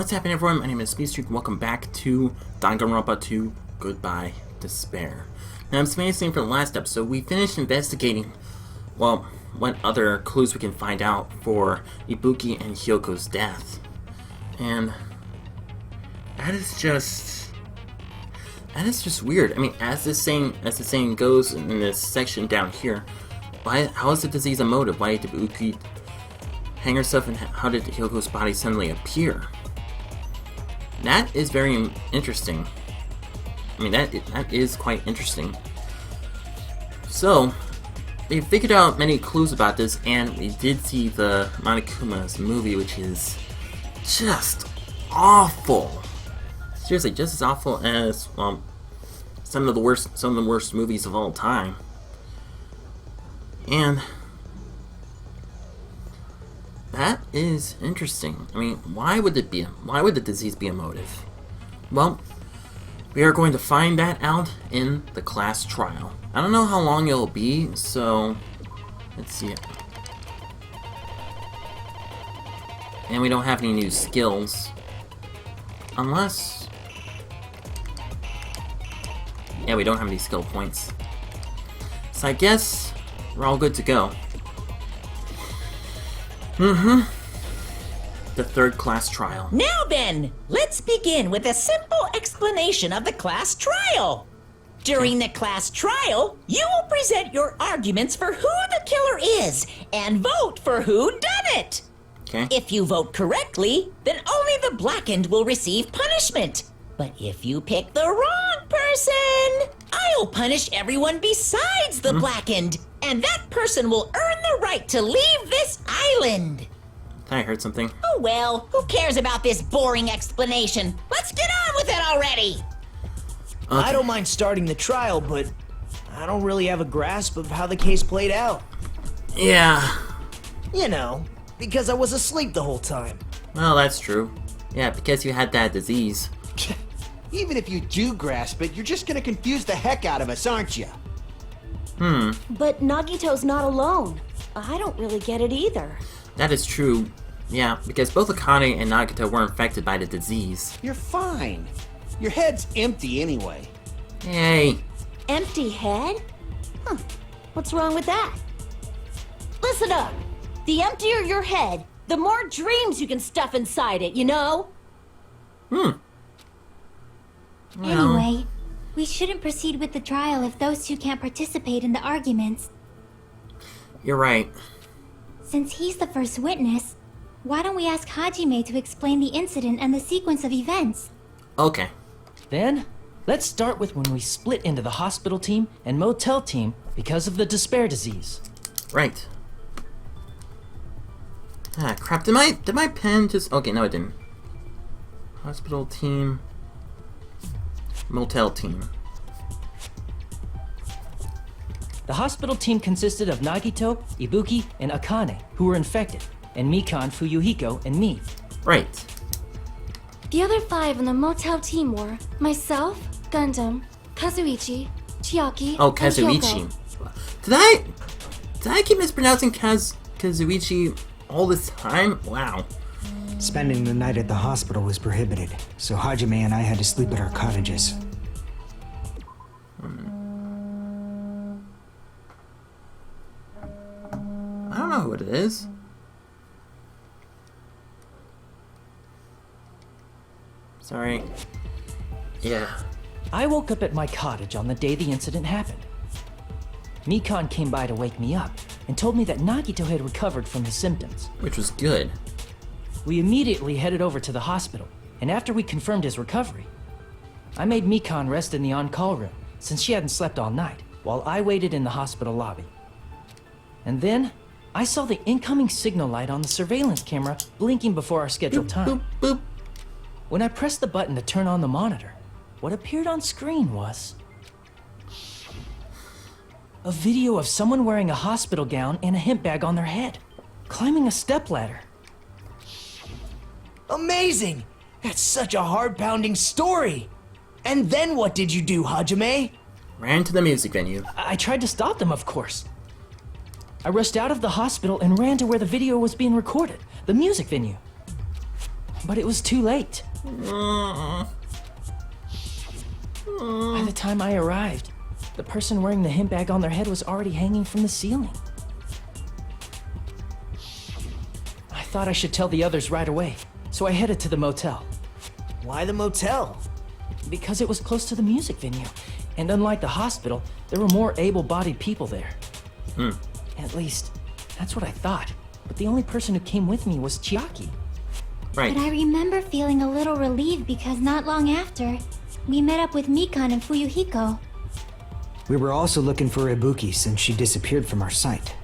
What's happening, everyone? My name is Speedstreak. Welcome back to Danganronpa 2 Goodbye Despair. Now, I'm saying for the last episode, we finished investigating, well, what other clues we can find out for Ibuki and Hyoko's death. And that is just weird. I mean, as the saying goes in this section down here, how is the disease a motive? Why did Ibuki hang herself, and how did Hyoko's body suddenly appear? That is very interesting. I mean, that is quite interesting. So, they figured out many clues about this, and we did see the Monokuma's movie, which is just awful. Seriously, just as awful as, well, some of the worst movies of all time. And that is interesting. I mean, why would the disease be a motive? Well, we are going to find that out in the class trial. I don't know how long it'll be, so let's see it. And we don't have any new skills. Unless... yeah, we don't have any skill points. So I guess we're all good to go. The third class trial. Now then, let's begin with a simple explanation of the class trial. During the class trial, you will present your arguments for who the killer is and vote for who done it. Okay. If you vote correctly, then only the blackened will receive punishment. But if you pick the wrong person, I'll punish everyone besides the blackened, and that person will earn the right to leave this island. I heard something. Oh well, who cares about this boring explanation? Let's get on with it already! Okay. I don't mind starting the trial, but I don't really have a grasp of how the case played out. Yeah. You know, because I was asleep the whole time. Well, that's true. Yeah, because you had that disease. Even if you do grasp it, you're just gonna confuse the heck out of us, aren't you? But Nagito's not alone. I don't really get it either. That is true. Yeah, because both Akane and Nagito were infected by the disease. You're fine. Your head's empty anyway. Yay. Empty head? Huh. What's wrong with that? Listen up. The emptier your head, the more dreams you can stuff inside it, you know? Well, Anyway, we shouldn't proceed with the trial if those two can't participate in the arguments. you're right. Since he's the first witness, why don't we ask Hajime to explain the incident and the sequence of events? Okay. Then, let's start with when we split into the hospital team and motel team because of the despair disease. Right. Ah, crap. Did my pen just... okay, no, it didn't. Hospital team. Motel team. The hospital team consisted of Nagito, Ibuki, and Akane, who were infected, and Mikan, Fuyuhiko, and me. Right. The other 5 on the motel team were myself, Gundam, Kazuichi, Chiaki, Oh, and Kazuichi. Hyoko. Did I keep mispronouncing Kazuichi all this time? Wow. Spending the night at the hospital was prohibited, so Hajime and I had to sleep at our cottages. I don't know what it is. Sorry. Yeah. I woke up at my cottage on the day the incident happened. Mikan came by to wake me up and told me that Nagito had recovered from his symptoms. Which was good. We immediately headed over to the hospital, and after we confirmed his recovery, I made Mikan rest in the on-call room since she hadn't slept all night, while I waited in the hospital lobby. And then, I saw the incoming signal light on the surveillance camera blinking before our scheduled time. Boop, boop. When I pressed the button to turn on the monitor, what appeared on screen was a video of someone wearing a hospital gown and a hemp bag on their head, climbing a stepladder. Amazing! That's such a heart-pounding story! And then what did you do, Hajime? Ran to the music venue. I tried to stop them, of course. I rushed out of the hospital and ran to where the video was being recorded, the music venue. But it was too late. Mm. By the time I arrived, the person wearing the hemp bag on their head was already hanging from the ceiling. I thought I should tell the others right away, so I headed to the motel. Why the motel? Because it was close to the music venue, and unlike the hospital, there were more able-bodied people there. At least, that's what I thought. But the only person who came with me was Chiaki. Right. But I remember feeling a little relieved because not long after, we met up with Mikan and Fuyuhiko. We were also looking for Ibuki since she disappeared from our sight.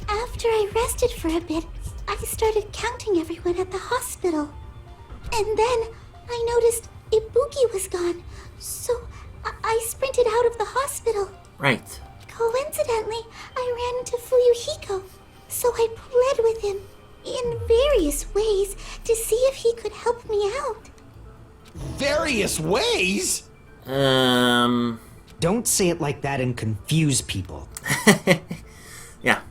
After I rested for a bit, I started counting everyone at the hospital. And then I noticed Ibuki was gone, so I sprinted out of the hospital. Right. Coincidentally, I ran into Fuyuhiko, so I pled with him in various ways to see if he could help me out. Various ways? Don't say it like that and confuse people. Yeah.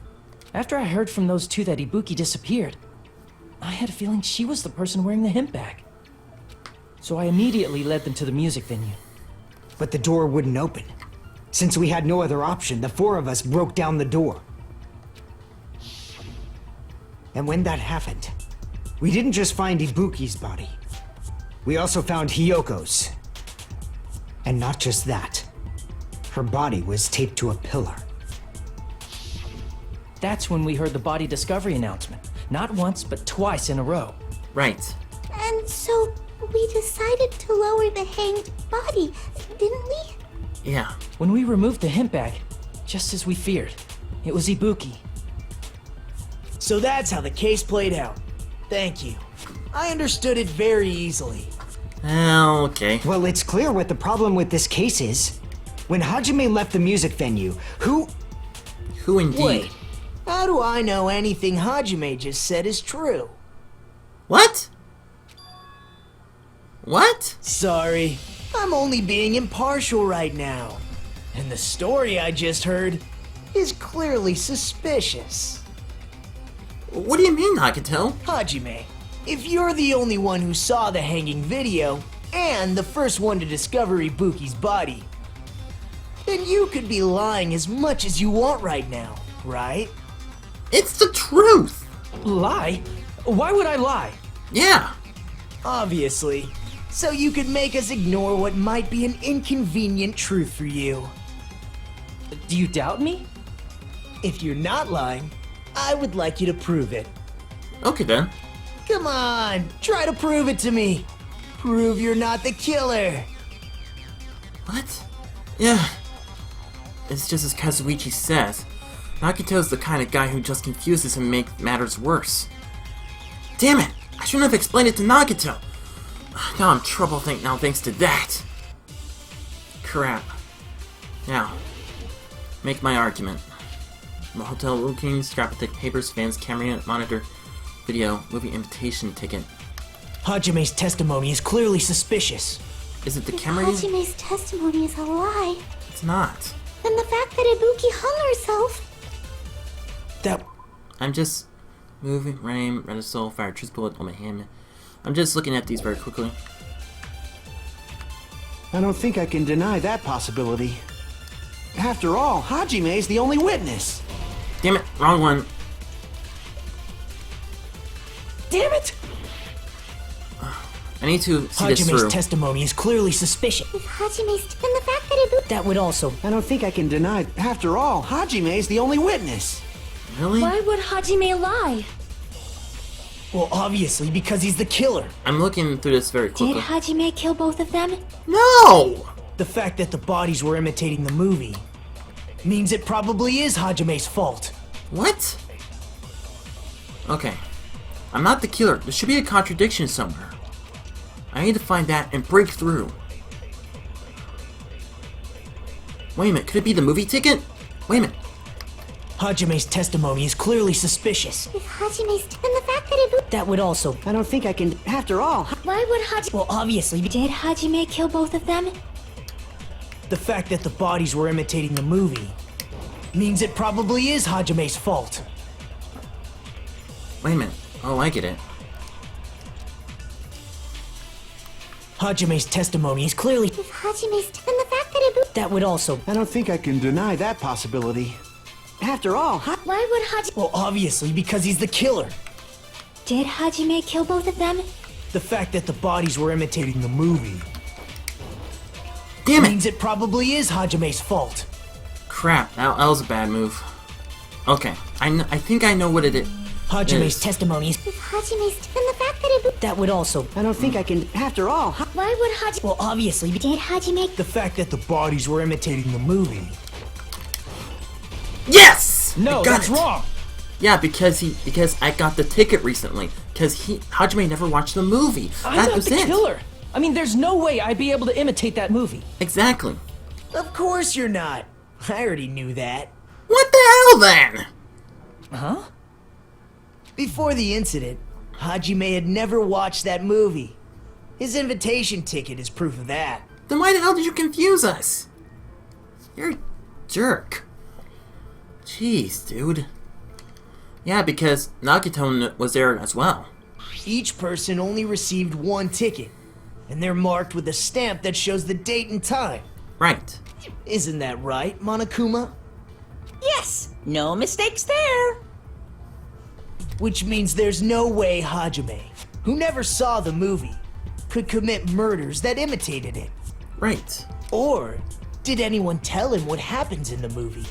After I heard from those two that Ibuki disappeared, I had a feeling she was the person wearing the hemp bag. So I immediately led them to the music venue. But the door wouldn't open. Since we had no other option, the four of us broke down the door. And when that happened, we didn't just find Ibuki's body. We also found Hiyoko's. And not just that. Her body was taped to a pillar. That's when we heard the body discovery announcement. Not once, but twice in a row. Right. And so we decided to lower the hanged body, didn't we? Yeah. When we removed the hemp bag, just as we feared, it was Ibuki. So that's how the case played out. Thank you. I understood it very easily. Okay. Well, it's clear what the problem with this case is. When Hajime left the music venue, who Indeed? Wait, how do I know anything Hajime just said is true? What? What? Sorry, I'm only being impartial right now. And the story I just heard is clearly suspicious. What do you mean, Nagato? Hajime, if you're the only one who saw the hanging video, and the first one to discover Ibuki's body, then you could be lying as much as you want right now, right? It's the truth! Lie? Why would I lie? Yeah. Obviously. So you could make us ignore what might be an inconvenient truth for you. Do you doubt me? If you're not lying, I would like you to prove it. Okay then. Come on, try to prove it to me. Prove you're not the killer. What? Yeah. It's just as Kazuichi says. Nagato's the kind of guy who just confuses and makes matters worse. Damn it! I shouldn't have explained it to Nagato! Now I'm trouble thanks to that! Crap. Now, make my argument. The hotel booking, scrap of thick papers, fans, camera, monitor, video, movie invitation ticket. Hajime's testimony is clearly suspicious. Is it the If camera? Hajime's testimony is a lie, It's not. then the fact that Ibuki hung herself. That I'm just moving, rain, red soul, fire, truth bullet on my hand. I'm just looking at these very quickly. I don't think I can deny that possibility. After all, Hajime is the only witness. Damn it, wrong one. damn it! I need to see this Hajime's through. testimony is clearly suspicious. If Hajime's, then the fact that Ibuki. That would also. I don't think I can deny. After all, Hajime is the only witness. Really? Why would Hajime lie? Well, obviously, because he's the killer. I'm looking through this very Did quickly. Hajime kill both of them? No! The fact that the bodies were imitating the movie means it probably is Hajime's fault. What? Okay. I'm not the killer. There should be a contradiction somewhere. I need to find that and break through. Wait a minute, could it be the movie ticket? Wait a minute. Hajime's testimony is clearly suspicious. If Hajime's, then the fact that Ibuki. That would also. I don't think I can. After all, Why would Hajime... Well, obviously, Did Hajime kill both of them? the fact that the bodies were imitating the movie means it probably is Hajime's fault. Wait a minute. Oh, I get it. Hajime's testimony is clearly... If Hajime's... Then the fact that Ibuki... That would also... I don't think I can deny that possibility. After all, Why would Hajime... Well, obviously, because he's the killer. Did Hajime kill both of them? The fact that the bodies were imitating the movie Damn it! means it probably is Hajime's fault. Crap, that was a bad move. Okay, I think I know what it is. Hajime's testimony is... If Hajime's... Then the fact that Ibuki... That would also... I don't think I can. After all, Why would Hajime... Well, obviously, Did Hajime... the fact that the bodies were imitating the movie. Yes! No, I got that's it. wrong. Yeah, because I got the ticket recently. Because Hajime never watched the movie. I'm That not was the it. killer. I mean, there's no way I'd be able to imitate that movie. Exactly. Of course you're not. I already knew that. What the hell then? Huh? Before the incident, Hajime had never watched that movie. His invitation ticket is proof of that. Then why the hell did you confuse us? You're a jerk. Jeez, dude. Yeah, because Nagito was there as well. Each person only received one ticket, and they're marked with a stamp that shows the date and time. Right. Isn't that right, Monokuma? Yes, no mistakes there. Which means there's no way Hajime, who never saw the movie, could commit murders that imitated it. Right. Or did anyone tell him what happens in the movie?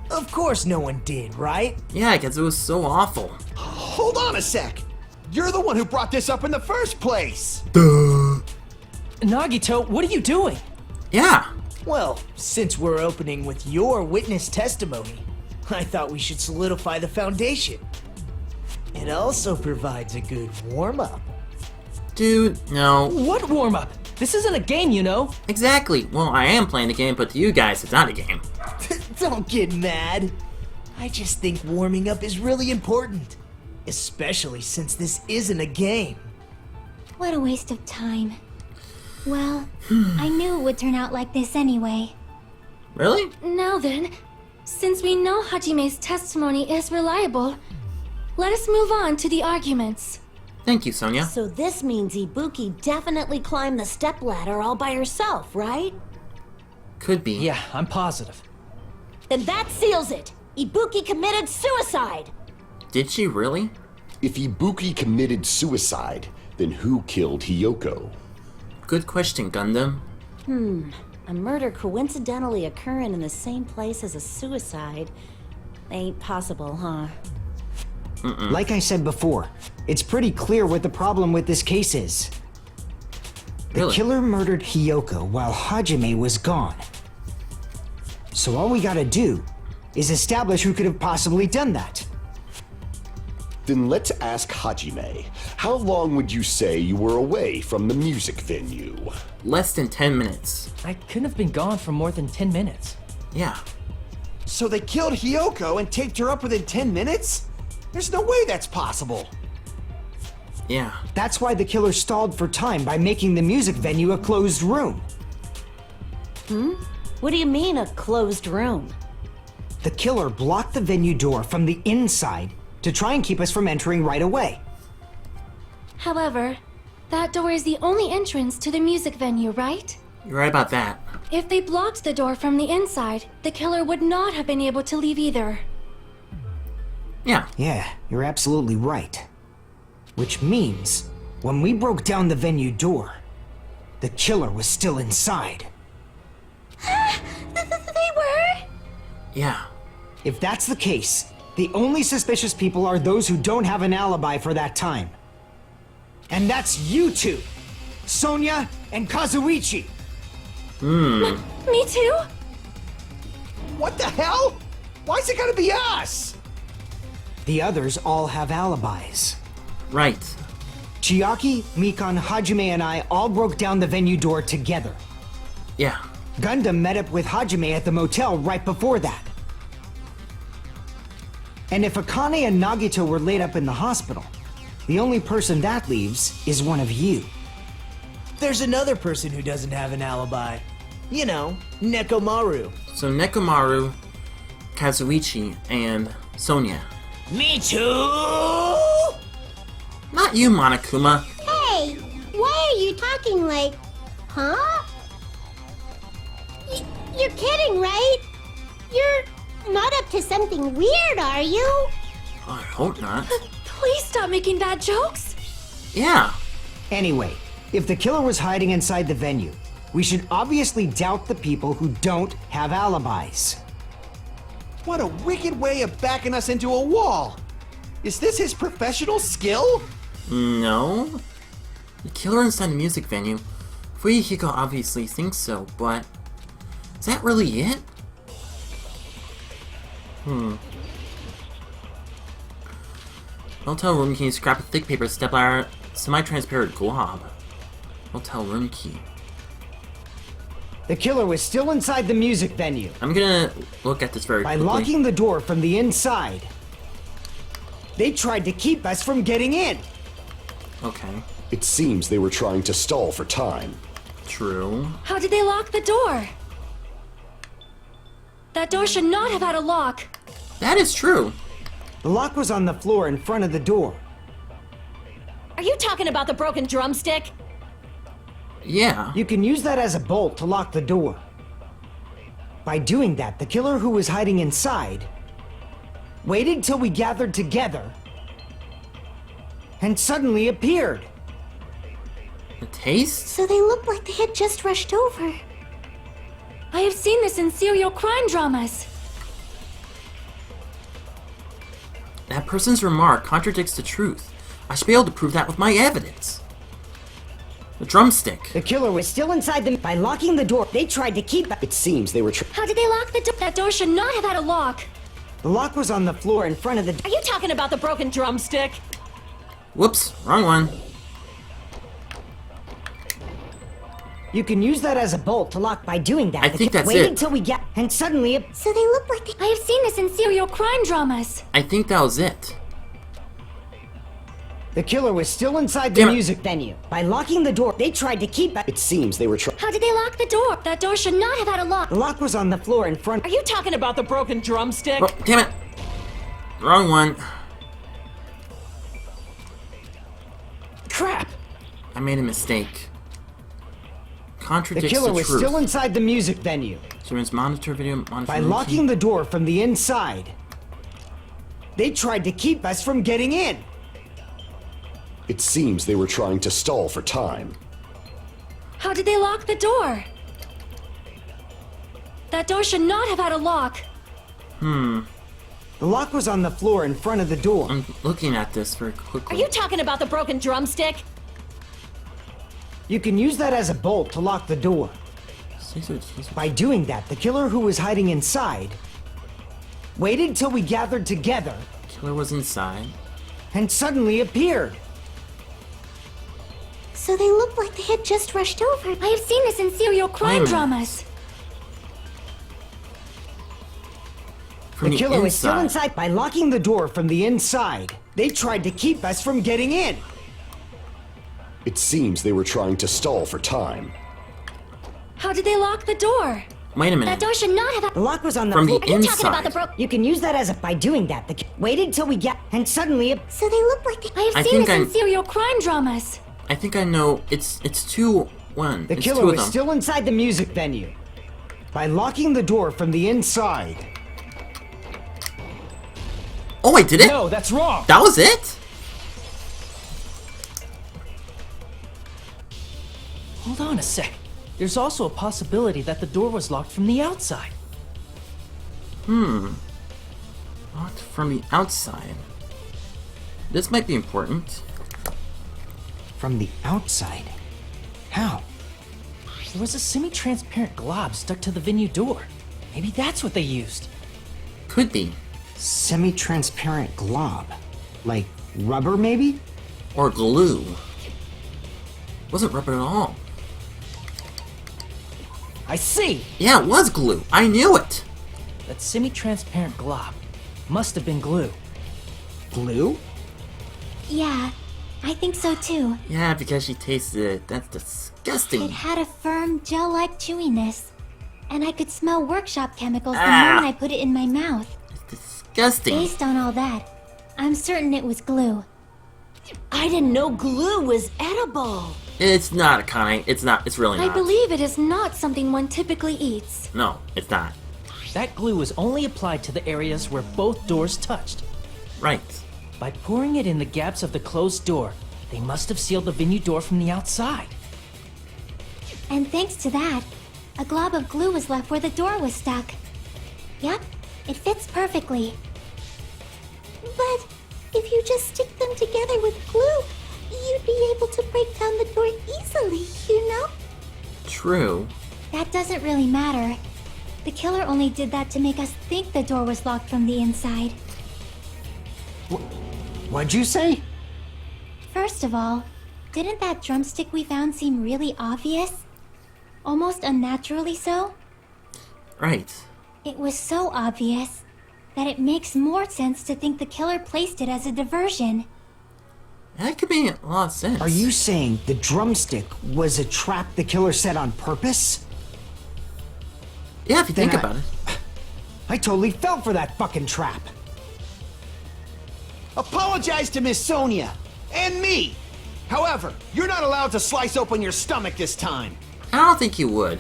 Of course no one did, right? Yeah, because it was so awful. hold on a sec. You're the one who brought this up in the first place. Nagito, what are you doing? Yeah. Well, since we're opening with your witness testimony, I thought we should solidify the foundation. It also provides a good warm-up. Dude, no. What warm-up? This isn't a game, you know. Exactly. Well, I am playing a game, but to you guys, it's not a game. Don't get mad. I just think warming up is really important. Especially since this isn't a game. What a waste of time. Well, I knew it would turn out like this anyway. Really? Now then, since we know Hajime's testimony is reliable, let us move on to the arguments. Thank you, Sonia. So this means Ibuki definitely climbed the stepladder all by herself, right? Could be. Yeah, I'm positive. Then that seals it! Ibuki committed suicide! Did she really? If Ibuki committed suicide, then who killed Hiyoko? Good question, Gundam. A murder coincidentally occurring in the same place as a suicide ain't possible, huh? Like I said before, it's pretty clear what the problem with this case is. The Really? killer murdered Hiyoko while Hajime was gone. So all we gotta do is establish who could have possibly done that. Then let's ask Hajime. How long would you say you were away from the music venue? Less than 10 minutes. I couldn't have been gone for more than 10 minutes. Yeah. So they killed Hiyoko and taped her up within 10 minutes? There's no way that's possible. Yeah. That's why the killer stalled for time by making the music venue a closed room. What do you mean, a closed room? The killer blocked the venue door from the inside to try and keep us from entering right away. However, that door is the only entrance to the music venue, right? You're right about that. If they blocked the door from the inside, the killer would not have been able to leave either. Yeah. Yeah, you're absolutely right. Which means, when we broke down the venue door, the killer was still inside. They were? Yeah. If that's the case, the only suspicious people are those who don't have an alibi for that time. And that's you two, Sonia and Kazuichi. Me too? What the hell? Why's it gotta be us? The others all have alibis. Right. Chiaki, Mikan, Hajime, and I all broke down the venue door together. Yeah. Gundam met up with Hajime at the motel right before that. And if Akane and Nagito were laid up in the hospital, the only person that leaves is one of you. There's another person who doesn't have an alibi. You know, Nekomaru. So Nekomaru, Kazuichi, and Sonia. Me too! Not you, Monokuma. Hey, why are you talking like Huh? You're kidding, right? You're not up to something weird, are you? I hope not. Please stop making bad jokes. Yeah. Anyway, if the killer was hiding inside the venue, we should obviously doubt the people who don't have alibis. What a wicked way of backing us into a wall! Is this his professional skill? No. The killer inside the music venue. Fuyuhiko obviously thinks so, but is that really it? Hotel room key, scrap of thick paper, step ladder, semi-transparent glob. Hotel room key. The killer was still inside the music venue. I'm gonna look at this very By quickly. locking the door from the inside, they tried to keep us from getting in. Okay. It seems they were trying to stall for time. True. How did they lock the door? That door should not have had a lock. That is true. The lock was on the floor in front of the door. Are you talking about the broken drumstick? Yeah. You can use that as a bolt to lock the door. By doing that, the killer who was hiding inside waited till we gathered together and suddenly appeared. The taste? So they looked like they had just rushed over. I have seen this in serial crime dramas. That person's remark contradicts the truth. I should be able to prove that with my evidence. The drumstick. The killer was still inside the... By locking the door, they tried to keep... It seems they were How did they lock the door? That door should not have had a lock. The lock was on the floor in front of the... Are you talking about the broken drumstick? Whoops, wrong one. You can use that as a bolt to lock. By doing that, I think that's waited it. till we get... And suddenly... So they looked like they... I have seen this in serial crime dramas. I think that was it. The killer was still inside the Damn it. music venue. By locking the door, they tried to keep... It seems they were trying. How did they lock the door? That door should not have had a lock. The lock was on the floor in front... Are you talking about the broken drumstick? Oh, damn it. Wrong one. Crap! I made a mistake. The Contradicts killer the was truth. still inside the music venue. Surveillance monitor video monitor. By room locking key. the door from the inside, they tried to keep us from getting in. It seems they were trying to stall for time. How did they lock the door? That door should not have had a lock. The lock was on the floor in front of the door. I'm looking at this very Are quickly. you talking about the broken drumstick? You can use that as a bolt to lock the door. By doing that, the killer who was hiding inside waited till we gathered together Killer was inside. and suddenly appeared. So they looked like they had just rushed over. I have seen this in serial Wait a crime minute. dramas. From The killer was still inside. inside. By locking the door from the inside, they tried to keep us from getting in. It seems they were trying to stall for time. How did they lock the door? Wait a That minute. door should not have. The lock was on the From floor. the Are you talking about the inside. You can use that as a... By doing that, the... Waited till we get... And suddenly... So they looked like they... I have I seen think this in I'm- serial crime dramas. I think I know. It's 2-1. The It's killer two of was them. still inside the music venue. By locking the door from the inside, Oh, I did it. No, that's wrong. That was it. Hold on a sec. There's also a possibility that the door was locked from the outside. Locked from the outside. This might be important. from the outside. How? There was a semi-transparent glob stuck to the venue door. Maybe that's what they used. Could be. Semi-transparent glob. Like rubber, maybe? Or glue. Wasn't rubber at all. I see! Yeah, it was glue. I knew it. That semi-transparent glob must have been glue. Glue? Yeah, I think so too. Yeah, because she tasted it. That's It disgusting. had a firm, gel-like chewiness. And I could smell workshop chemicals the Ah. moment I put it in my mouth. It's disgusting. Based on all that, I'm certain it was glue. I didn't know glue was edible. It's not a kind. It's not. It's really not. I believe it is not something one typically eats. No, it's not. That glue was only applied to the areas where both doors touched. Right. By pouring it in the gaps of the closed door, they must have sealed the venue door from the outside. And thanks to that, a glob of glue was left where the door was stuck. Yep, it fits perfectly. But if you just stick them together with glue, you'd be able to break down the door easily, you know? True. That doesn't really matter. The killer only did that to make us think the door was locked from the inside. What'd you say? First of all, didn't that drumstick we found seem really obvious? Almost unnaturally so? Right. It was so obvious that it makes more sense to think the killer placed it as a diversion. That could make a lot of sense. Are you saying the drumstick was a trap the killer set on purpose? Yeah, if you think Then about it. I totally fell for that fucking trap. Apologize to Miss Sonia and me. However, you're not allowed to slice open your stomach this time. I don't think you would.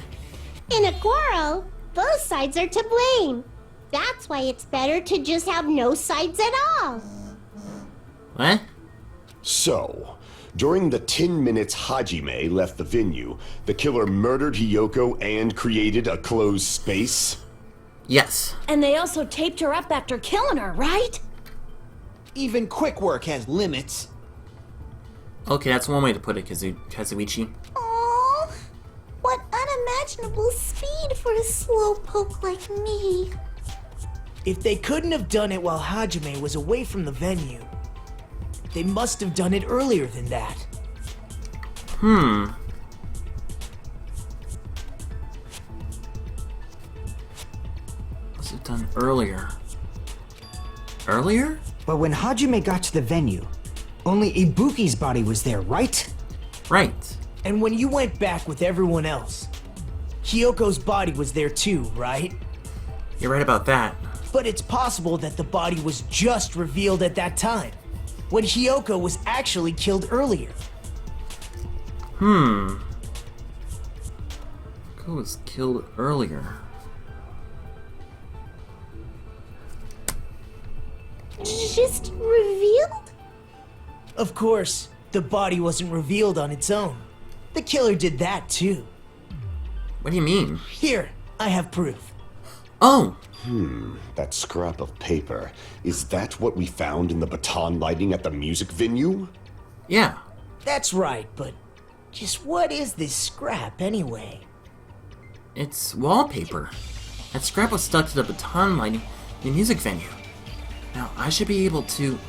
In a quarrel, both sides are to blame. That's why it's better to just have no sides at all. What? So, during the 10 minutes Hajime left the venue, the killer murdered Hiyoko and created a closed space? Yes. And they also taped her up after killing her, right? Even quick work has limits. Okay, that's one way to put it, Kazuichi. Aww, what unimaginable speed for a slowpoke like me. If they couldn't have done it while Hajime was away from the venue, they must have done it earlier than that. Was it done earlier? Earlier? But when Hajime got to the venue, only Ibuki's body was there, right? Right. And when you went back with everyone else, Hiyoko's body was there too, right? You're right about that. But it's possible that the body was just revealed at that time, when Hiyoko was actually killed earlier. Who was killed earlier? Just revealed? Of course, the body wasn't revealed on its own. The killer did that too. What do you mean? Here, I have proof. Oh! That scrap of paper. Is that what we found in the baton lighting at the music venue? Yeah. That's right, but just what is this scrap anyway? It's wallpaper. That scrap was stuck to the baton lighting in the music venue. Now, I should be able to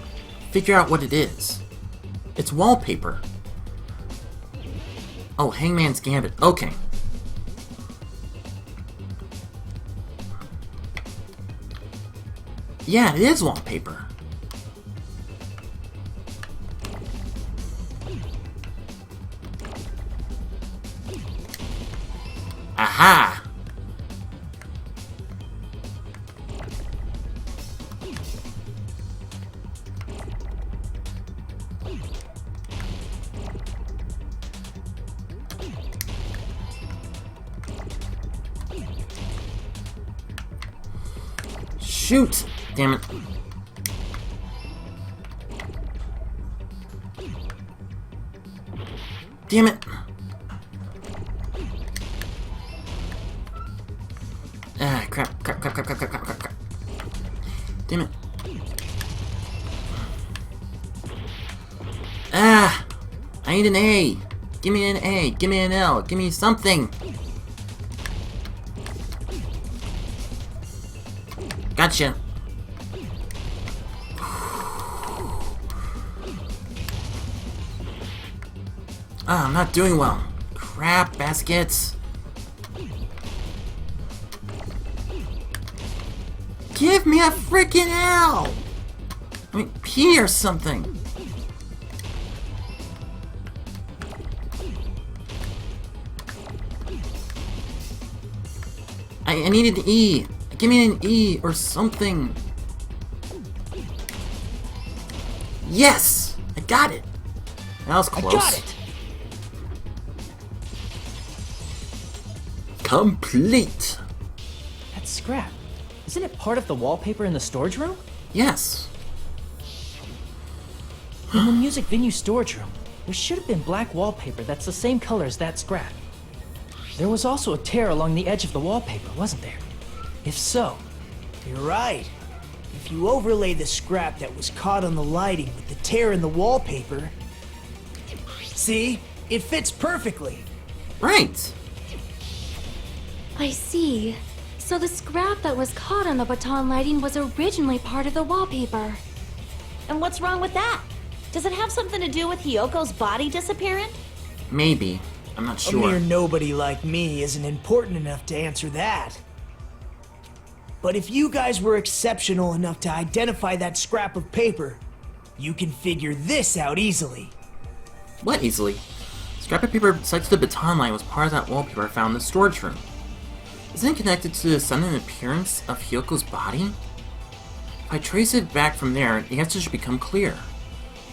figure out what it is. It's wallpaper. Oh, Hangman's Gambit. Okay. Yeah, it is wallpaper. Aha! Shoot! Damn it. Damn it! Ah, crap. Damn it. Ah! I need an A! Give me an A, give me an L, give me something! Gotcha! Ah, I'm not doing well. Crap, baskets! Give me a freaking L! I mean, P or something! I need an E! Give me an E or something! Yes! I got it! That was close. I got it! complete. That scrap. Isn't it part of the wallpaper in the storage room? Yes. In the music venue storage room, there should have been black wallpaper that's the same color as that scrap. There was also a tear along the edge of the wallpaper, wasn't there? If so... You're right. If you overlay the scrap that was caught on the lighting with the tear in the wallpaper... See? It fits perfectly. Right. I see. So the scrap that was caught on the baton lighting was originally part of the wallpaper. And what's wrong with that? Does it have something to do with Hiyoko's body disappearing? Maybe. I'm not A sure. mere nobody like me isn't important enough to answer that. But if you guys were exceptional enough to identify that scrap of paper, you can figure this out easily. What easily? Scrap of paper beside the baton light was part of that wallpaper found in the storage room. Isn't it connected to the sudden appearance of Hiyoko's body? If I trace it back from there, the answer should become clear.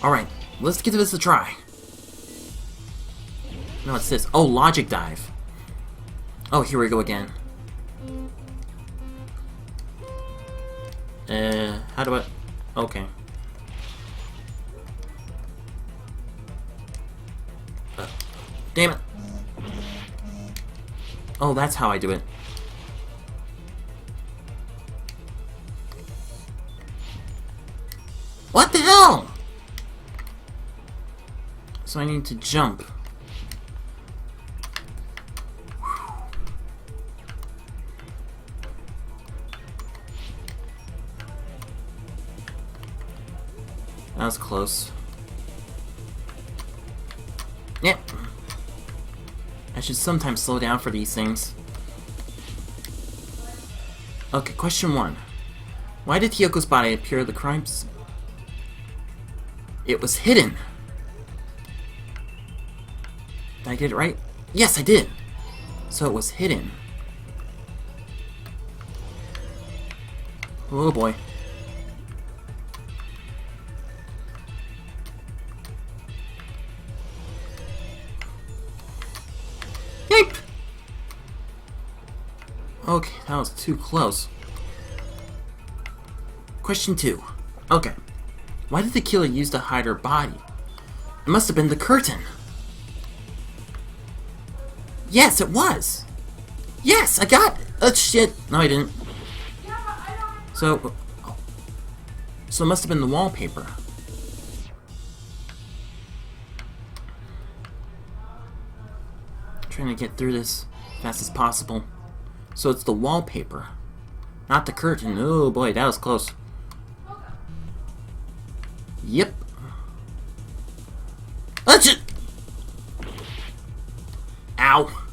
Alright, let's give this a try. No, what's this? Oh, logic dive. Oh, here we go again. How do I... Okay. Damn it. Oh, that's how I do it. What the hell? So I need to jump. That was close. Yep. I should sometimes slow down for these things. Okay, question 1. Why did Hiyoko's body appear at the crime scene? It was hidden. Did I get it right? Yes, I did. So it was hidden. Oh boy. Yeep! Okay, that was too close. Question 2. Okay. Why did the killer use to hide her body? It must have been the curtain. Yes, it was! Yes, I got it! Oh, shit. No, I didn't. So it must have been the wallpaper. Trying to get through this as fast as possible. So it's the wallpaper, not the curtain. Oh boy, that was close. Yep. Achoo! Ow.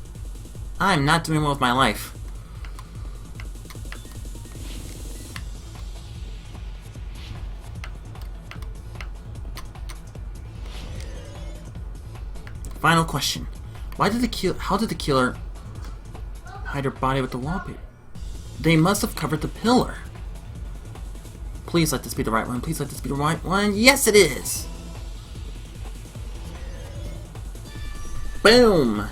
I'm not doing well with my life. Final question. How did the killer hide her body with the wallpaper? They must have covered the pillar. Please let this be the right one. Please let this be the right one. Yes, it is. Boom.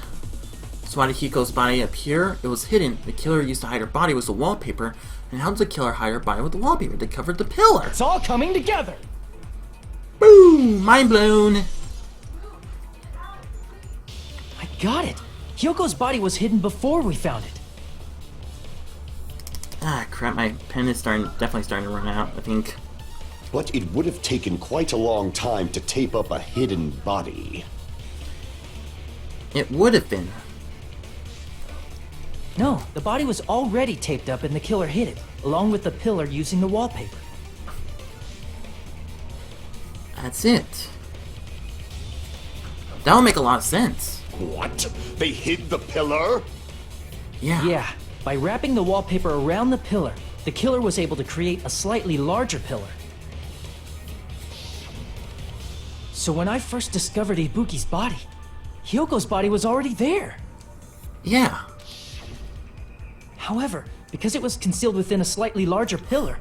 So why did Hiko's body appear? It was hidden. The killer used to hide her body was the wallpaper. And how did the killer hide her body with the wallpaper? They covered the pillar. It's all coming together. Boom! Mind blown. I got it. Hyoko's body was hidden before we found it. Ah, crap, my pen is definitely starting to run out, I think. But it would have taken quite a long time to tape up a hidden body. It would have been. No, the body was already taped up and the killer hid it, along with the pillar using the wallpaper. That's it. That would make a lot of sense. What? They hid the pillar? Yeah. Yeah, by wrapping the wallpaper around the pillar, the killer was able to create a slightly larger pillar. So when I first discovered Ibuki's body, Hyoko's body was already there. Yeah. However, because it was concealed within a slightly larger pillar,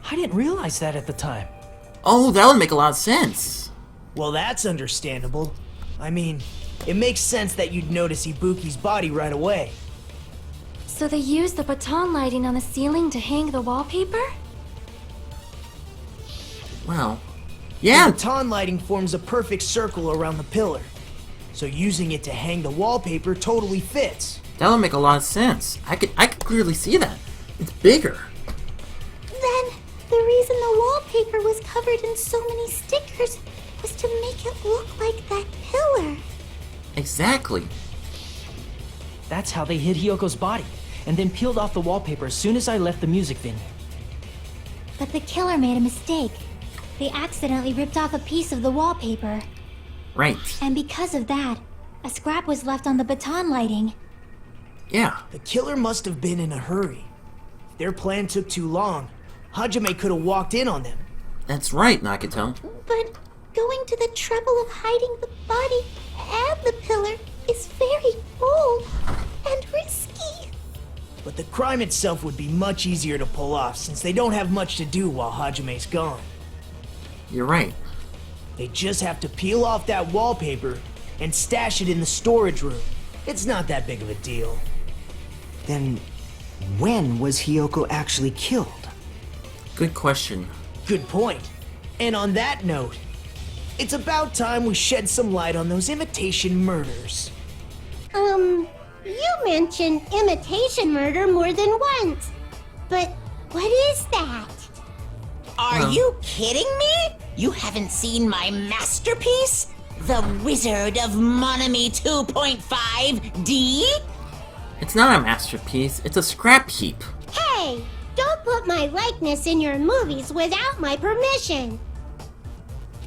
I didn't realize that at the time. Oh, that would make a lot of sense. Well, that's understandable. I mean, it makes sense that you'd notice Ibuki's body right away. So they used the baton lighting on the ceiling to hang the wallpaper? Well, yeah. The baton lighting forms a perfect circle around the pillar. So using it to hang the wallpaper totally fits. That would make a lot of sense. I could clearly see that. It's bigger. Then, the reason the wallpaper was covered in so many stickers was to make it look like that pillar. Exactly. That's how they hid Hyoko's body, and then peeled off the wallpaper as soon as I left the music venue. But the killer made a mistake. They accidentally ripped off a piece of the wallpaper. Right. And because of that, a scrap was left on the baton lighting. Yeah. The killer must have been in a hurry. If their plan took too long, Hajime could have walked in on them. That's right, Nakato. But going to the trouble of hiding the body and the pillar is very bold and risky. But the crime itself would be much easier to pull off since they don't have much to do while Hajime's gone. You're right. They just have to peel off that wallpaper and stash it in the storage room. It's not that big of a deal. Then, when was Hyoko actually killed? Good question. Good point. And on that note, it's about time we shed some light on those imitation murders. You mentioned imitation murder more than once. But what is that? Are you kidding me? You haven't seen my masterpiece? The Wizard of Monami 2.5D? It's not a masterpiece, it's a scrap heap. Hey, don't put my likeness in your movies without my permission.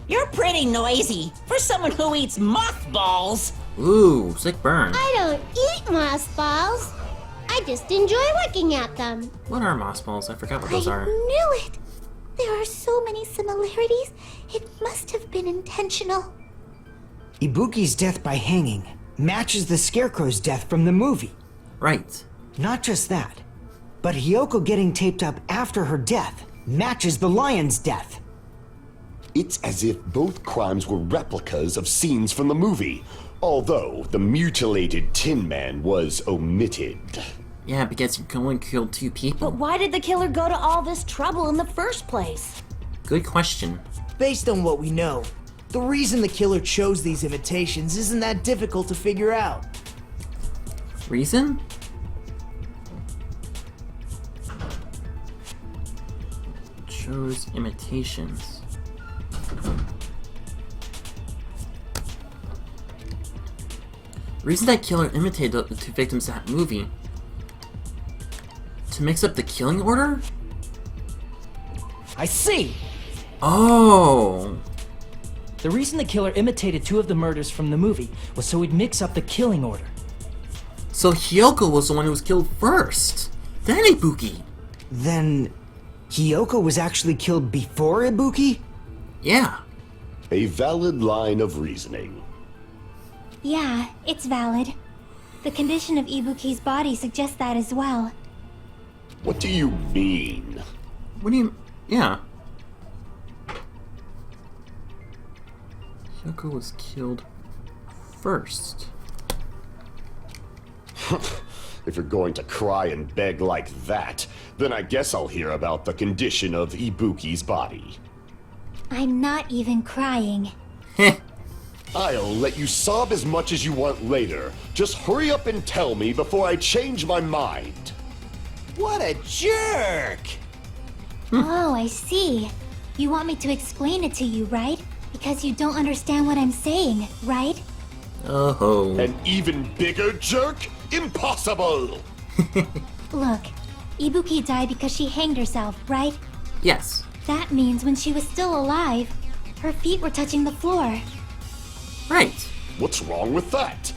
You're pretty noisy for someone who eats mothballs. Ooh, sick burn. I don't eat mothballs. I just enjoy looking at them. What are mothballs? I forgot what those I are. knew it. There are so many similarities. It must have been intentional. Ibuki's death by hanging matches the Scarecrow's death from the movie. Right. Not just that, but Hyoko getting taped up after her death matches the lion's death. It's as if both crimes were replicas of scenes from the movie, although the mutilated Tin Man was omitted. Yeah, because you can only kill two people. But why did the killer go to all this trouble in the first place? Good question. Based on what we know, the reason the killer chose these imitations isn't that difficult to figure out. Reason? Chose imitations. Reason that killer imitated the two victims of that movie? To mix up the killing order? I see! Oh! The reason the killer imitated two of the murders from the movie was so he'd mix up the killing order. So Hyoko was the one who was killed first. Then Ibuki. Then, Hyoko was actually killed before Ibuki? Yeah. A valid line of reasoning. Yeah, it's valid. The condition of Ibuki's body suggests that as well. What do you mean? What do you... Yeah. Hyoko was killed first. If you're going to cry and beg like that, then I guess I'll hear about the condition of Ibuki's body. I'm not even crying. Heh. I'll let you sob as much as you want later. Just hurry up and tell me before I change my mind. What a jerk! Oh, I see. You want me to explain it to you, right? Because you don't understand what I'm saying, right? Oh. An even bigger jerk? Impossible! Look, Ibuki died because she hanged herself, right? Yes. That means when she was still alive, her feet were touching the floor. Right. What's wrong with that?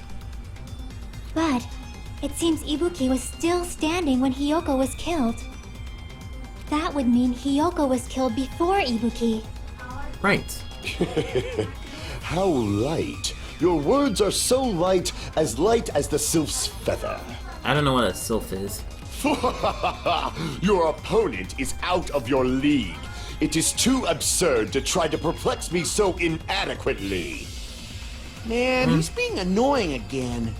But it seems Ibuki was still standing when Hyoko was killed. That would mean Hyoko was killed before Ibuki. Right. How light. Your words are so light as the sylph's feather. I don't know what a sylph is. Your opponent is out of your league. It is too absurd to try to perplex me so inadequately. Man, he's being annoying again.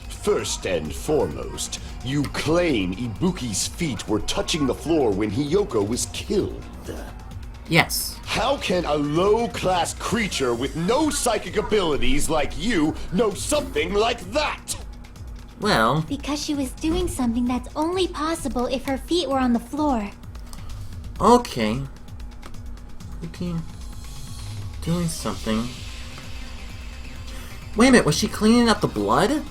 First and foremost, You claim Ibuki's feet were touching the floor when Hiyoko was killed. Yes. How can a low-class creature with no psychic abilities like you know something like that? Well, Because she was doing something that's only possible if her feet were on the floor. okay. Okay. Doing something. Wait a minute, was she cleaning up the blood?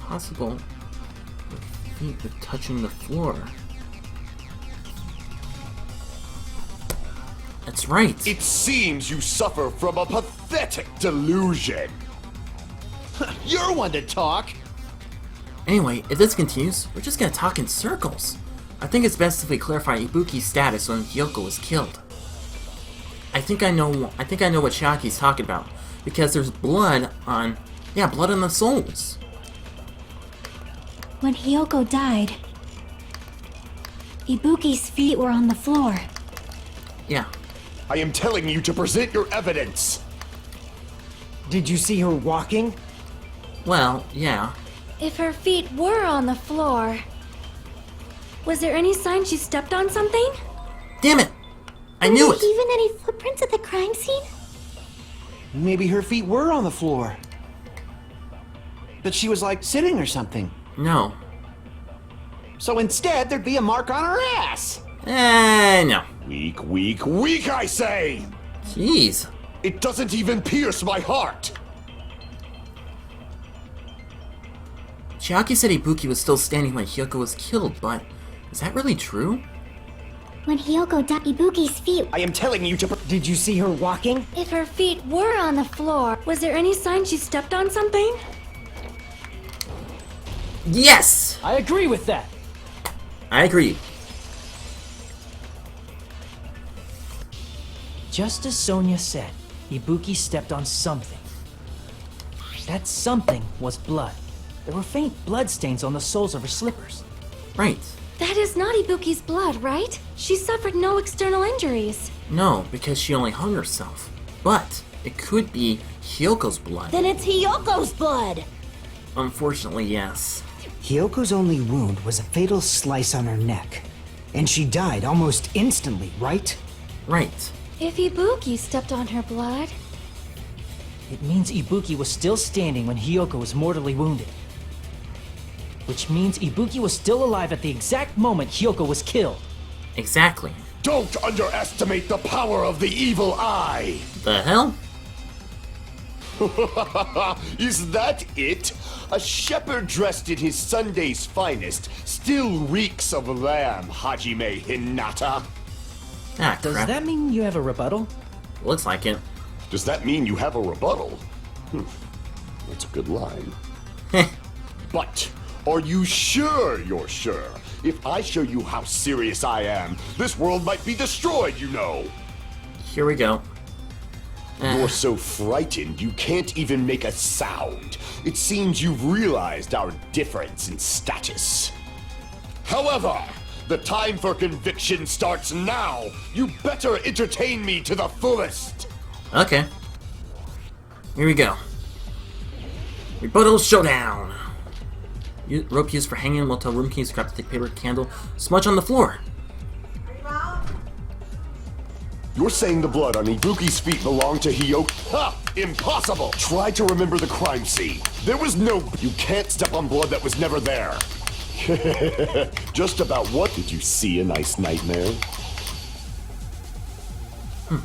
Possible. Her feet were touching the floor. That's right. It seems you suffer from a pathetic delusion. You're one to talk. Anyway, if this continues, we're just gonna talk in circles. I think it's best if we clarify Ibuki's status when Hiyoko was killed. I think I know what Chiaki's talking about. Because there's blood on... Yeah, blood on the souls. When Hiyoko died, Ibuki's feet were on the floor. Yeah. I am telling you to present your evidence. Did you see her walking? Well, yeah. If her feet were on the floor, was there any sign she stepped on something? Damn it! I knew Were it! there even any footprints at the crime scene? Maybe her feet were on the floor. But she was like sitting or something. No. So instead, there'd be a mark on her ass. No. Weak, weak, weak, I say! Jeez. It doesn't even pierce my heart. Chiaki said Ibuki was still standing when Hiyoko was killed, but is that really true? When Hiyoko died, Ibuki's feet. I am telling you to... Did you see her walking? If her feet were on the floor, was there any sign she stepped on something? Yes! I agree with that. I agree. Just as Sonia said, Ibuki stepped on something. That something was blood. There were faint blood stains on the soles of her slippers. Right. That is not Ibuki's blood, right? She suffered no external injuries. No, because she only hung herself. But it could be Hyoko's blood. Then it's Hiyoko's blood! Unfortunately, yes. Hiyoko's only wound was a fatal slice on her neck. And she died almost instantly, right? Right. If Ibuki stepped on her blood, It means Ibuki was still standing when Hiyoko was mortally wounded. Which means Ibuki was still alive at the exact moment Hiyoko was killed. Exactly. Don't underestimate the power of the evil eye! The hell? Is that it? A shepherd dressed in his Sunday's finest still reeks of lamb, Hajime Hinata. Ah, Does crap. that mean you have a rebuttal? Looks like it. Does that mean you have a rebuttal? That's a good line. But, are you sure you're sure? If I show you how serious I am, this world might be destroyed, you know! Here we go. You're so frightened you can't even make a sound. It seems you've realized our difference in status. However, the time for conviction starts now. You better entertain me to the fullest. Okay. Here we go. Rebuttal Showdown. Rope used for hanging, motel room key, scrap stick, paper, candle, smudge on the floor. You're saying the blood on Ibuki's feet belonged to Hiyoko? Ha! Impossible! Try to remember the crime scene. There was no... You can't step on blood that was never there. Just about what did you see, a nice nightmare?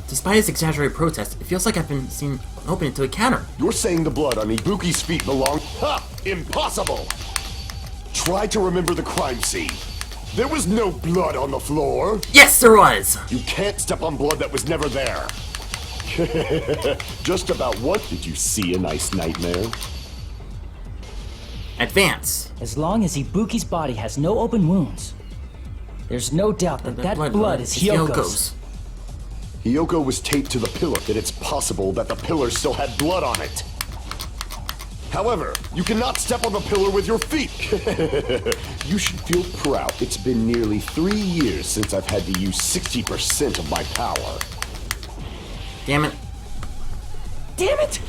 Despite his exaggerated protest, it feels like I've been seen open into a counter. You're saying the blood on Ibuki's feet belonged... Ha! Impossible! Try to remember the crime scene. There was no blood on the floor. Yes, there was! You can't step on blood that was never there. Just about what did you see, a nice nightmare? Advance. As long as Ibuki's body has no open wounds, there's no doubt that that blood is Hyoko's. Hiyoko was taped to the pillar, and it's possible that the pillar still had blood on it. However, you cannot step on the pillar with your feet. You should feel proud. It's been nearly 3 years since I've had to use 60% of my power. Damn it. Damn it!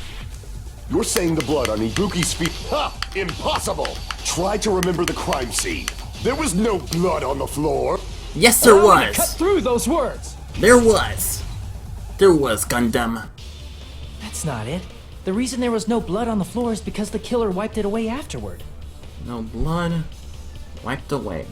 You're saying the blood on Ibuki's feet? Ha! Impossible! Try to remember the crime scene. There was no blood on the floor. Yes, there Allow me to was. cut through those words. There was. There was, Gundam. That's not it. The reason there was no blood on the floor is because the killer wiped it away afterward. No blood. Wiped away.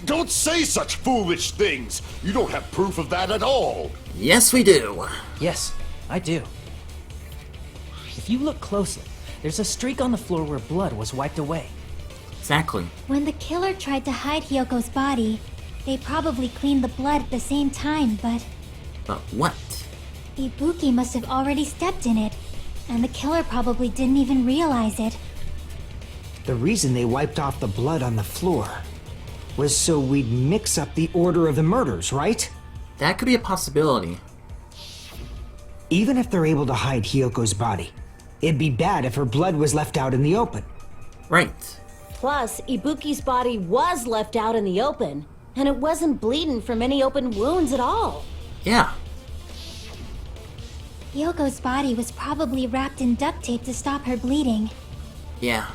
Don't say such foolish things. You don't have proof of that at all. Yes, we do. Yes, I do. If you look closely, there's a streak on the floor where blood was wiped away. Exactly. When the killer tried to hide Hyoko's body, they probably cleaned the blood at the same time, but But what? Ibuki must have already stepped in it, and the killer probably didn't even realize it. The reason they wiped off the blood on the floor was so we'd mix up the order of the murders, right? That could be a possibility. Even if they're able to hide Hyoko's body, it'd be bad if her blood was left out in the open. Right. Plus, Ibuki's body was left out in the open, and it wasn't bleeding from any open wounds at all. Yeah. Hyoko's body was probably wrapped in duct tape to stop her bleeding. Yeah.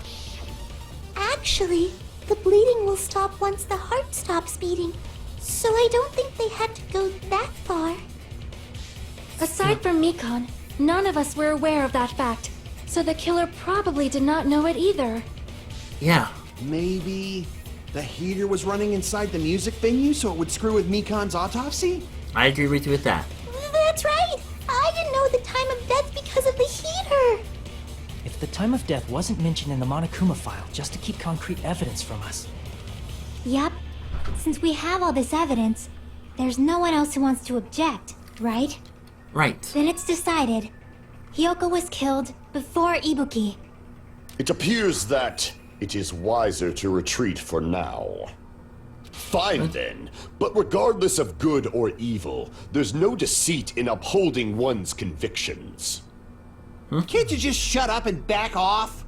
Actually, the bleeding will stop once the heart stops beating. So I don't think they had to go that far. Aside from Mikon, none of us were aware of that fact, so the killer probably did not know it either. Yeah. Maybe the heater was running inside the music venue so it would screw with Mikon's autopsy? I agree with you with that. That's right! I didn't know the time of death because of the heater! If the time of death wasn't mentioned in the Monokuma file just to keep concrete evidence from us. Yep. Since we have all this evidence, there's no one else who wants to object, right? Right. Then it's decided. Hyoko was killed before Ibuki. It appears that it is wiser to retreat for now. Fine then, but regardless of good or evil, there's no deceit in upholding one's convictions. Can't you just shut up and back off?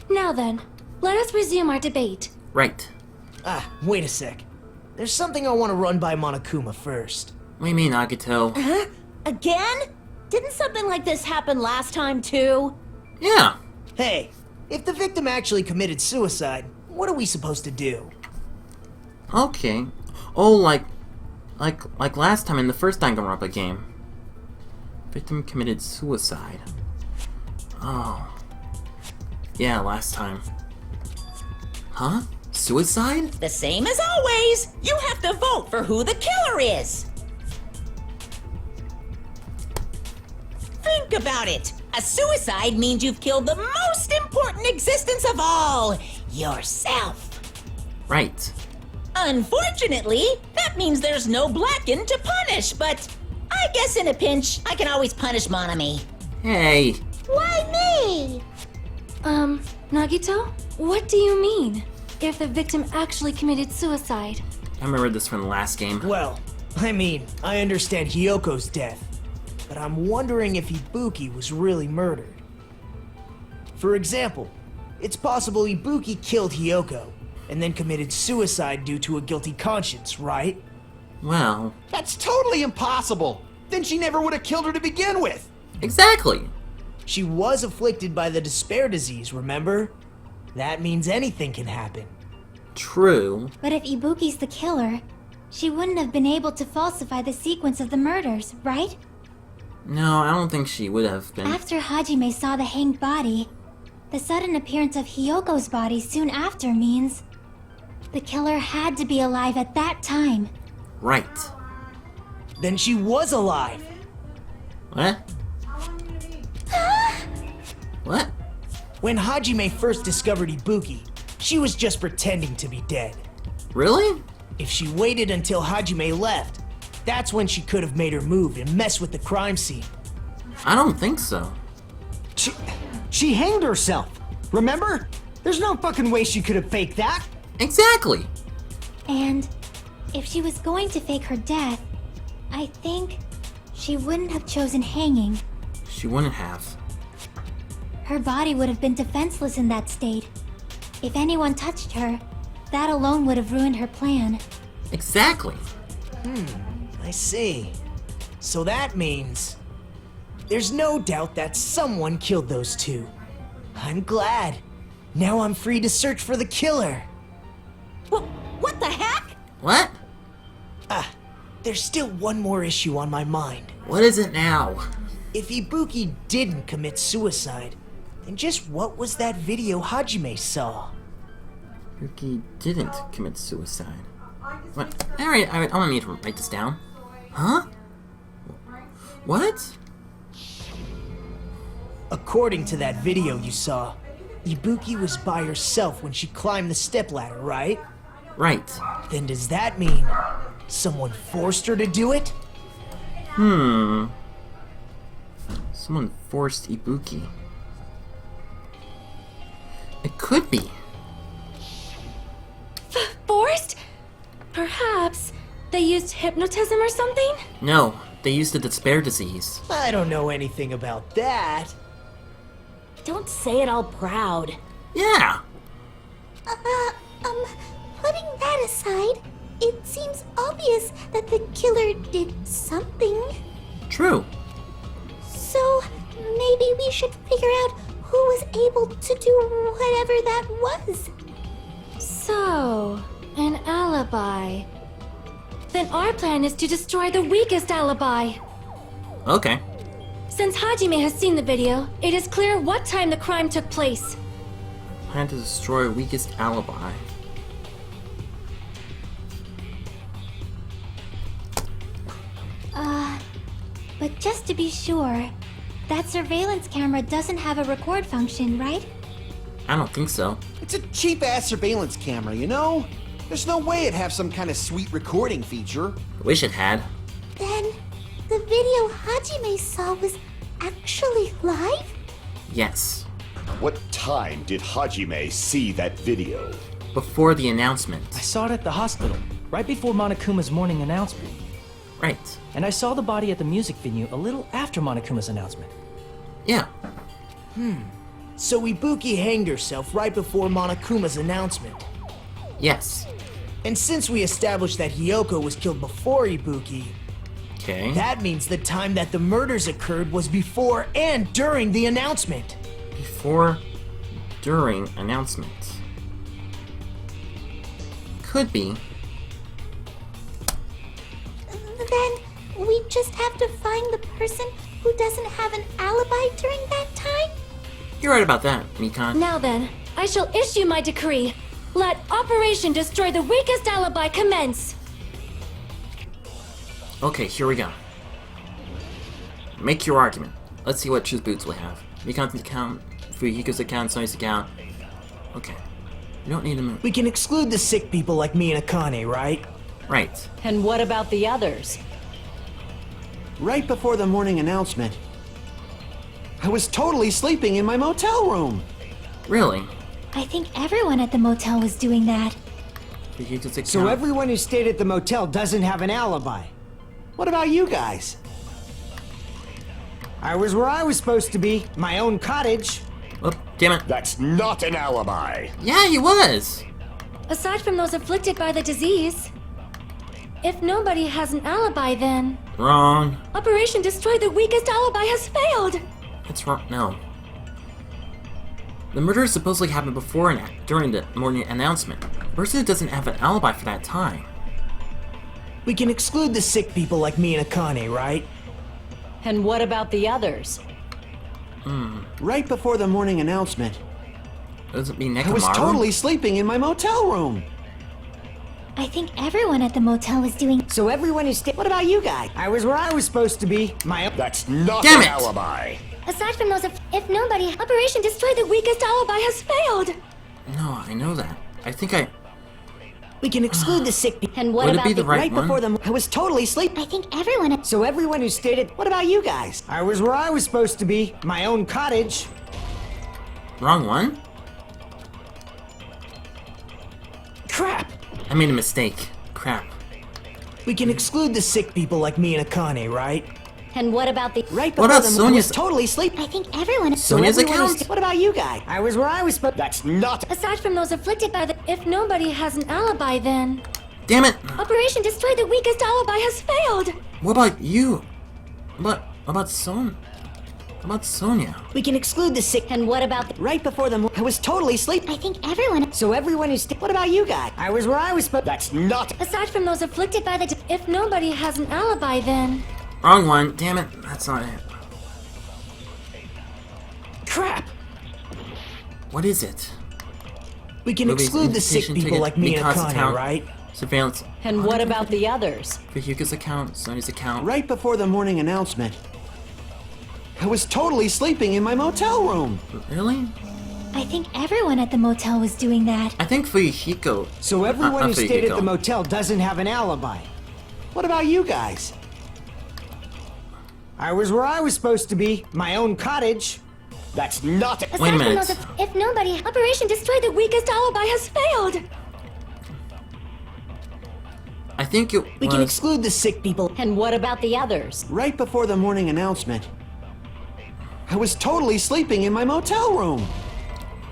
Now then, let us resume our debate. Right. Wait a sec. There's something I want to run by Monokuma first. What do you mean, Agito? Again? Didn't something like this happen last time too? Yeah. Hey, if the victim actually committed suicide, what are we supposed to do? Okay. Oh, like last time in the first Danganronpa game. Victim committed suicide. Oh. Yeah, last time. Huh? Suicide? The same as always. You have to vote for who the killer is. Think about it. A suicide means you've killed the most important existence of all, yourself. Right. Unfortunately, that means there's no Blackened to punish, but I guess in a pinch, I can always punish Monami. Hey. Why me? Nagito? What do you mean? If the victim actually committed suicide? I remember this from the last game. Well, I mean, I understand Hyoko's death, but I'm wondering if Ibuki was really murdered. For example, it's possible Ibuki killed Hyoko and then committed suicide due to a guilty conscience, right? Well, That's totally impossible! Then she never would have killed her to begin with! exactly. She was afflicted by the despair disease, remember? That means anything can happen. True. But if Ibuki's the killer, she wouldn't have been able to falsify the sequence of the murders, right? No, I don't think she would have been. After Hajime saw the hanged body, the sudden appearance of Hyoko's body soon after means the killer had to be alive at that time. Right. Then she was alive! What? What? When Hajime first discovered Ibuki, she was just pretending to be dead. Really? If she waited until Hajime left, that's when she could have made her move and mess with the crime scene. I don't think so. She hanged herself, remember? There's no fucking way she could have faked that. Exactly. And if she was going to fake her death, I think she wouldn't have chosen hanging. She wouldn't have. Her body would have been defenseless in that state. If anyone touched her, that alone would have ruined her plan. Exactly. I see. So that means There's no doubt that someone killed those two. I'm glad. Now I'm free to search for the killer. What the heck? What? There's still one more issue on my mind. What is it now? If Ibuki didn't commit suicide, then just what was that video Hajime saw? Yuki didn't commit suicide. What? Alright, I'm gonna need to write this down. Huh? What? According to that video you saw, Ibuki was by herself when she climbed the stepladder, right? Right. Then does that mean someone forced her to do it? Someone forced Ibuki. It could be. Forced? Perhaps they used hypnotism or something? No, they used the despair disease. I don't know anything about that. Don't say it all proud. Yeah. Putting that aside, it seems obvious that the killer did something. True. So, maybe we should figure out who was able to do whatever that was. So, an alibi. Then our plan is to destroy the weakest alibi. Okay. Since Hajime has seen the video, it is clear what time the crime took place. Plan to destroy weakest alibi. But just to be sure, that surveillance camera doesn't have a record function, right? I don't think so. It's a cheap-ass surveillance camera, you know? There's no way it'd have some kind of sweet recording feature. I wish it had. Then, the video Hajime saw was actually live? Yes. What time did Hajime see that video? Before the announcement. I saw it at the hospital, right before Monokuma's morning announcement. Right. And I saw the body at the music venue a little after Monokuma's announcement. Yeah. So Ibuki hanged herself right before Monokuma's announcement. Yes. And since we established that Hiyoko was killed before Ibuki, Okay. that means the time that the murders occurred was before and during the announcement. Before, during announcement. Could be. Then, we just have to find the person who doesn't have an alibi during that time? You're right about that, Mikan. Now then, I shall issue my decree. Let Operation Destroy the Weakest Alibi commence. Okay, here we go. Make your argument. Let's see what Choose Boots will have. Mikan's account, Fuyuhiko's account, Sonya's account. Okay. You don't need to move. We can exclude the sick people like me and Akane, right? Right. And what about the others? Right before the morning announcement, I was totally sleeping in my motel room. Really? I think everyone at the motel was doing that. Fuyuhiko's account. So everyone who stayed at the motel doesn't have an alibi. What about you guys? I was where I was supposed to be, my own cottage. Oh, damn it. That's not an alibi. Yeah, he was. Aside from those afflicted by the disease, if nobody has an alibi, then Wrong. Operation Destroy the Weakest Alibi has failed. That's wrong. No. The murder supposedly happened before and during the morning announcement. The person doesn't have an alibi for that time. We can exclude the sick people like me and Akane, right? And what about the others? Right before the morning announcement, Doesn't mean I was Nekomaru. totally sleeping in my motel room. I think everyone at the motel was doing. So everyone who stayed. What about you guys? I was where I was supposed to be, my own. That's not Damn an it. alibi. Aside from those, if nobody, Operation Destroy the Weakest Alibi has failed. No, I know that. I think I... We can exclude the sick people. And what Would it about be the right Right one? before the I was totally sleeping. I think everyone at. So everyone who stayed at. What about you guys? I was where I was supposed to be, my own cottage. Wrong one? Crap! I made a mistake. Crap. We can exclude the sick people like me and Akane, right? And what about the Right What before about the I Sonya's- was totally sleeping. I think everyone. Sonya's Everyone account? was- What about you guys? I was where I was supposed. That's not. Aside from those afflicted by the, if nobody has an alibi, then Damn it! Operation Destroy the Weakest Alibi has failed. What about you? What about Son? How about Sonia? We can exclude the sick. And what about the... Right before the I was totally asleep. I think everyone. So everyone who's. What about you guys? I was where I was supposed. That's not. Aside from those afflicted by the... If nobody has an alibi, then... Wrong one. Damn it. That's not it. Crap! What is it? We can Movies, exclude the sick invitation people ticket, like me and Mika's Akane, account, right? Surveillance. And what about the others? For Hyuga's account, Sonia's account. Right before the morning announcement, I was totally sleeping in my motel room. Really? I think everyone at the motel was doing that. I think Fuyuhiko. So everyone not who stayed at Fuyuhiko. the motel doesn't have an alibi. What about you guys? I was where I was supposed to be, my own cottage. That's not. Wait a Aside from minute. those... If nobody... Operation Destroy the Weakest Alibi has failed! I think it We was. can exclude the sick people. And what about the others? Right before the morning announcement, I was totally sleeping in my motel room.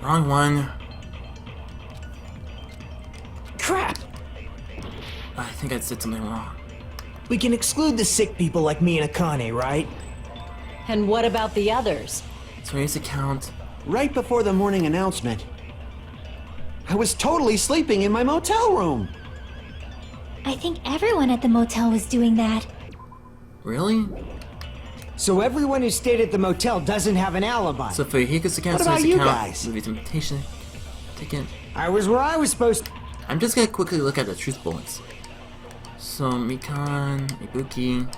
Wrong one. Crap! I think I said something wrong. We can exclude the sick people like me and Akane, right? And what about the others? Sonia's account. Right before the morning announcement, I was totally sleeping in my motel room. I think everyone at the motel was doing that. Really? So everyone who stayed at the motel doesn't have an alibi. So Fuyuhiko's account, What about Sonia's you account, guys? Movie's invitation ticket. I was where I was supposed to. I'm just gonna quickly look at the truth bullets. So Mikan, Ibuki,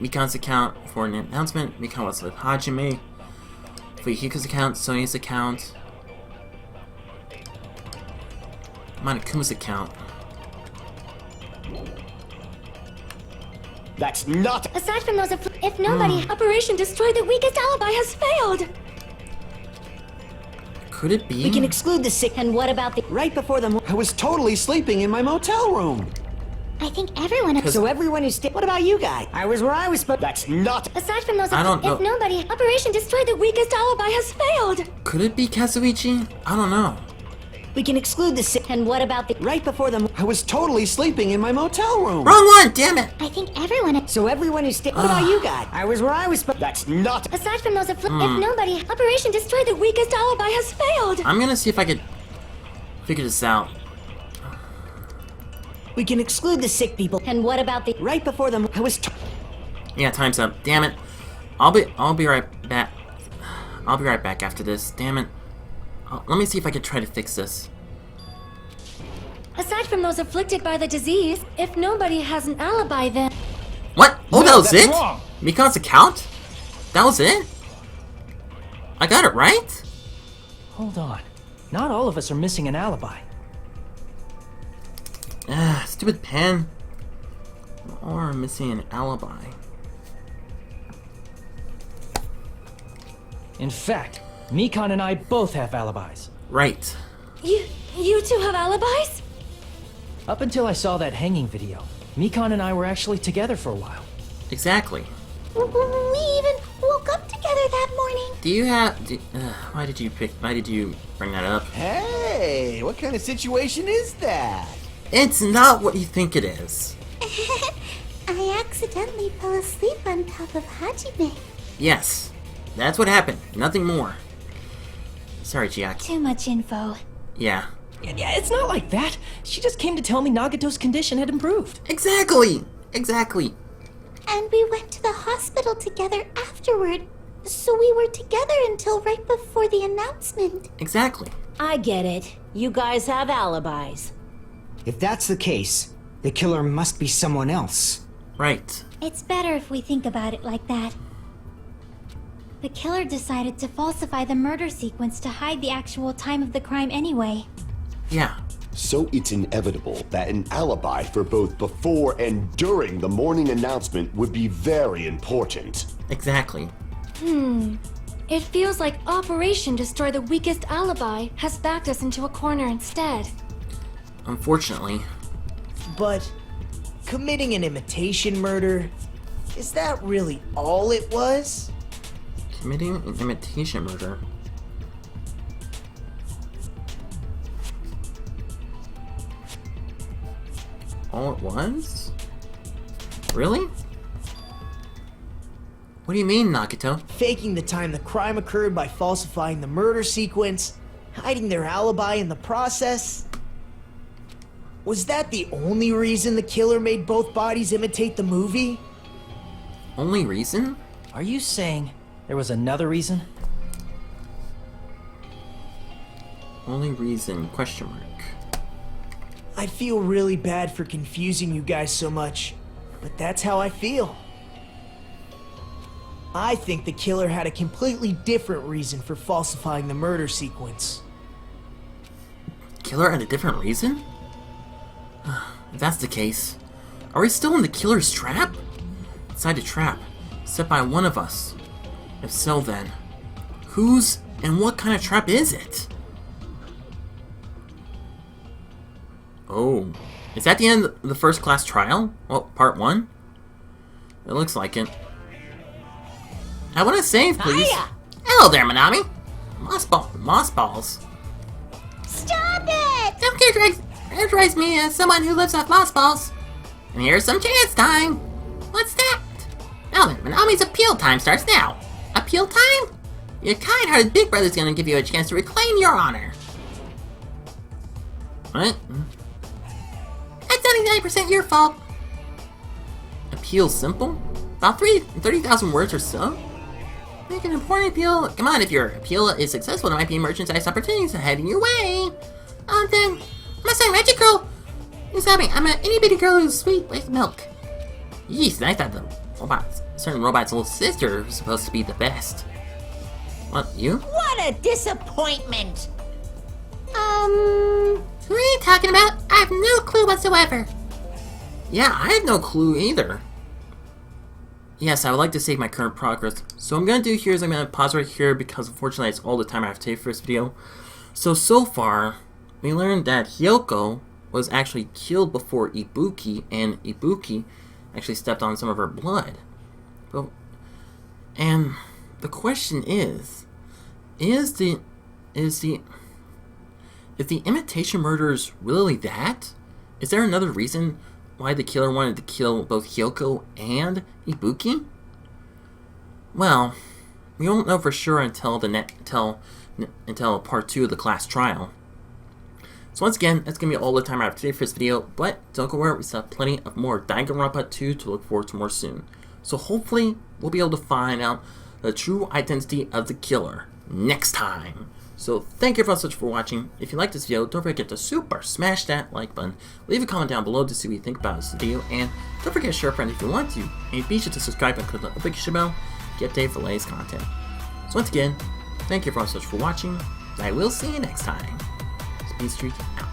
Mikan's account for an announcement. Mikan was with Hajime. Fuyuhiko's account, Sonia's account, Monokuma's account. That's not. Aside from those... If nobody... Operation Destroy the Weakest Alibi has failed! Could it be? We can exclude the sick. And what about the... Right before the I was totally sleeping in my motel room. I think everyone. So everyone who stayed. What about you guys? I was where I was supposed. That's not. Aside from those... I don't know. If nobody... Operation Destroy the Weakest Alibi has failed! Could it be Kazuichi? I don't know. We can exclude the sick. And what about the... Right before the I was totally sleeping in my motel room. Wrong one! Damn it! I think everyone. So everyone who stayed. What about you guys? I was where I was supposed. That's not. Aside from those... If nobody... Operation Destroy the Weakest Alibi has failed! I'm gonna see if I could figure this out. We can exclude the sick people. And what about the... Right before the I was. Yeah, time's up. Damn it. I'll be right back. I'll be right back after this. Damn it. Let me see if I can try to fix this. Aside from those afflicted by the disease, if nobody has an alibi, then... What? Oh, that was that's it? wrong. Mikan's account? That was it? I got it right? Hold on. Not all of us are missing an alibi. Ah, stupid pen. Or missing an alibi. In fact, Mikan and I both have alibis. Right. You two have alibis? Up until I saw that hanging video, Mikan and I were actually together for a while. Exactly. We even woke up together that morning. Do you have... why did you bring that up? Hey, what kind of situation is that? It's not what you think it is. I accidentally fell asleep on top of Hajime. Yes. That's what happened. Nothing more. Sorry, Chiaki. Too much info. Yeah. Yeah, it's not like that. She just came to tell me Nagato's condition had improved. Exactly! Exactly. And we went to the hospital together afterward. So we were together until right before the announcement. Exactly. I get it. You guys have alibis. If that's the case, the killer must be someone else. Right. It's better if we think about it like that. The killer decided to falsify the murder sequence to hide the actual time of the crime anyway. Yeah. So it's inevitable that an alibi for both before and during the morning announcement would be very important. Exactly. It feels like Operation Destroy the Weakest Alibi has backed us into a corner instead. Unfortunately. But committing an imitation murder, is that really all it was? Committing an imitation murder. All it was? Really? What do you mean, Nagito? Faking the time the crime occurred by falsifying the murder sequence, hiding their alibi in the process. Was that the only reason the killer made both bodies imitate the movie? Only reason? Are you saying there was another reason? Only reason, question mark. I feel really bad for confusing you guys so much, but that's how I feel. I think the killer had a completely different reason for falsifying the murder sequence. Killer had a different reason? If that's the case, are we still in the killer's trap? Inside a trap, set by one of us. If so then, whose and what kind of trap is it? Oh, is that the end of the first class trial? Well, part 1? It looks like it. I want to save, please. Hiya! Hello there, Manami. Moss balls. Stop it! Don't characterize me as someone who lives off moss balls. And here's some chance time. What's that? Now then, Manami's appeal time starts now. Appeal time? Your kind-hearted big brother's gonna give you a chance to reclaim your honor. What? That's 99% your fault. Appeal simple? About 30,000 words or so? Make an important appeal. Come on, if your appeal is successful, there might be merchandise opportunities heading your way. Then, I'm a certain magic girl. Who's having? I'm an itty bitty girl who's sweet with milk. Yeesh, I thought the certain robot's little sister was supposed to be the best. What, you? What a disappointment! Who are you talking about? I have no clue whatsoever. Yeah, I have no clue either. Yes, I would like to save my current progress. So what I'm going to do here is I'm going to pause right here because unfortunately it's all the time I have to take for this video. So far, we learned that Hiyoko was actually killed before Ibuki, and Ibuki actually stepped on some of her blood. And the question is the imitation murders really that? Is there another reason why the killer wanted to kill both Hiyoko and Ibuki? Well, we won't know for sure until until part 2 of the class trial. So once again, that's gonna be all the time I have today for this video, but don't go worry, we still have plenty of more Danganronpa 2 to look forward to more soon. So hopefully, we'll be able to find out the true identity of the killer next time. So thank you everyone so much for watching. If you like this video, don't forget to super smash that like button. Leave a comment down below to see what you think about this video, and don't forget to share a friend if you want to. And be sure to subscribe and click the notification bell to get updated for the latest content. So once again, thank you everyone so much for watching, and I will see you next time. Speedstreak out.